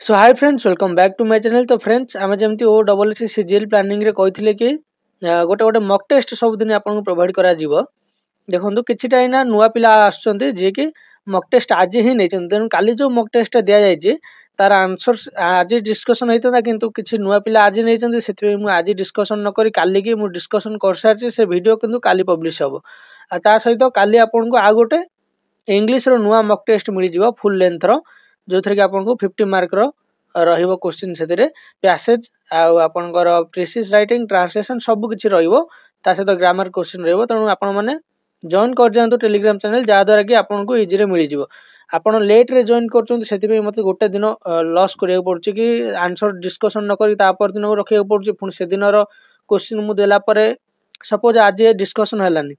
So hi friends welcome back to my channel. तो friends आम जमी ओ डबल एस सीजीएल प्लानिंग रे कहथिले कि गोटे गोटे मॉक टेस्ट सब दिन आपन प्रोवाइड करा जिवो। देखंतु किछिटा इना नुवा पिला आछन्ते जे कि मॉक टेस्ट आज ही नै छन, तेन काली जो मॉक टेस्ट दिया जाय जे तार आंसर आज डिस्कशन हेतदा, किंतु किछि नुवा पिला आज नै छन, सेति मु आज डिस्कशन न करी काली कि मु डिस्कशन कर सारछि। से वीडियो किंतु काली पब्लिश हबो। आ ता सहित काली आपन को आ गोटे इंग्लिश रो नुवा मॉक टेस्ट मिली जिवो फुल लेंथ रो, जो थरे कि आपन को 50 मार्क रो रहिबो क्वेश्चन। सेतिरे पैसेज आपनकर प्रिसिज राइटिंग ट्रांसलेशन सब किछि रहिबो, ता सहित ग्रामर क्वेश्चन रहिबो। तणु आपन माने जॉइन कर जांतु टेलीग्राम चैनल, जा द्वारा कि आपन को इजी रे मिली जिवो। आपन लेट रे जॉइन करछन, सेति पे मते गोटे दिन लॉस करियो पड़छ कि आंसर डिस्कशन न करी ता पर दिन को रखियो पड़छ। पुन से दिन रो क्वेश्चन मु देला परे सपोज आज डिस्कशन हलानी,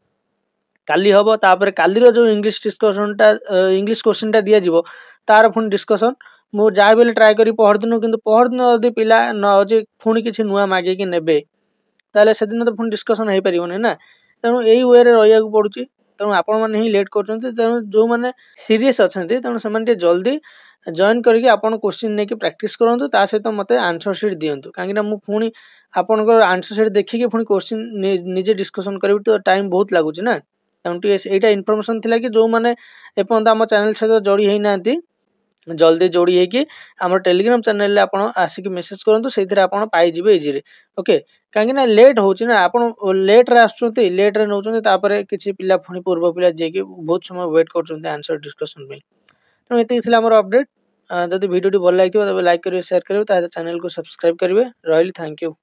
काली हबो, तापर काली रो जो इंग्लिश डिस्कशन टा इंग्लिश क्वेश्चन टा दिया जिवो, तार पुन डिस्कशन मु जाय बेले ट्राई करी पहर दिन। किंतु पहर दिन यदि पिला न जे पुनी किछि नुवा मागे कि नेबे, ताले से दिन तो पुन डिस्कशन हे परिबोनी ना। तेणु एई वे रे रहिया को पडुची। तेणु आपण माने ही लेट करछन्ते। तेणु जो माने सीरियस अछन्ते, तेणु से माने जल्दी जॉइन करके आपण क्वेश्चन ने कि प्रैक्टिस करंतु, ता सहित मते आंसर शीट दियंतु। काहे कि ना मु पुनी आपनकर आंसर शीट देखि के पुनी क्वेश्चन निजे डिस्कशन करबी तो टाइम बहुत लागुची ना। तेणु एटा इन्फॉर्मेशन थिला कि जो माने एपन आम चैनल सहित जोड़ी हेई नांती, जल्दी जोड़ी है आम टेलीग्राम चैनल आप आसिक मेसेज करूँ, से पाई इजी रे। ओके, कहीं लेट होची ना, आप लेट रे आसुचंती, लेट रे नौचंती, तापर किछि पिला पुणी पूर्व पिला जे कि बहुत समय वेट करचंती आंसर डिस्कशन पे। तेणु एति थिला हमर अपडेट। जदि वीडियो टी भल लागिथिबो तबे लाइक करिवे, शेयर करिवे, ता चैनल को सब्सक्राइब करिवे। रहली, थैंक यू।